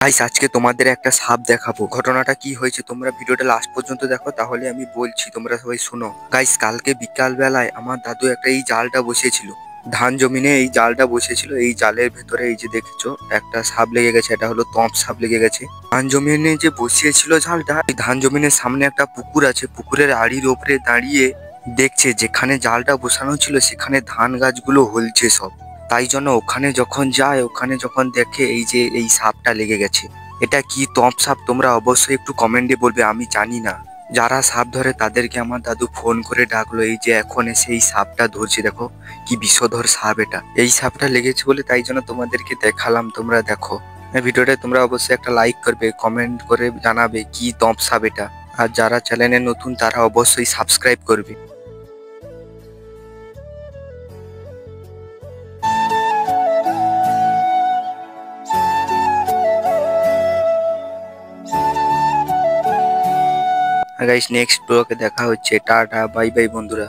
Guys আজকে তোমাদের একটা সাপ দেখাবো। ঘটনাটা কি হয়েছে তোমরা ভিডিওটা লাস্ট পর্যন্ত দেখো, তাহলে আমি বলছি, তোমরা সবাই শোনো। গাইস কালকে বিকাল বেলায় আমার দাদু একটা এই জালটা বসিয়েছিল, ধান জমিনে এই জালটা বসিয়েছিল। এই জালের ভেতরে এই যে দেখছো একটা সাপ লেগে গেছে, এটা হলো তম্প সাপ লেগে গেছে। ধান জমিনে যে বসিয়েছিল জালটা, এই ধান জমিনের সামনে একটা পুকুর আছে, পুকুরের আড়ির ওপরে দাঁড়িয়ে দেখছে যেখানে জালটা বসানো ছিল সেখানে ধান গাছগুলো হলছে সব। তাই জন্য ওখানে যখন যায়, ওখানে যখন দেখে এই যে এই সাপটা লেগে গেছে। এটা কি তপ সাপ তোমরা অবশ্যই একটু কমেন্টে বলবে, আমি জানি না। যারা সাপ ধরে তাদেরকে আমার দাদু ফোন করে ডাকলো, এই যে এখন এসে এই সাপটা ধরছে। দেখো কি বিষধর সাপ এটা। এই সাপটা লেগেছে বলে তাই জন্য তোমাদেরকে দেখালাম, তোমরা দেখো। এই ভিডিওটা তোমরা অবশ্যই একটা লাইক করবে, কমেন্ট করে জানাবে কি তপ সাপ এটা। আর যারা চ্যানেলে নতুন তারা অবশ্যই সাবস্ক্রাইব করবে। গাইস নেক্সট ব্লগে দেখা হচ্ছে। টাটা বাই বাই বন্ধুরা।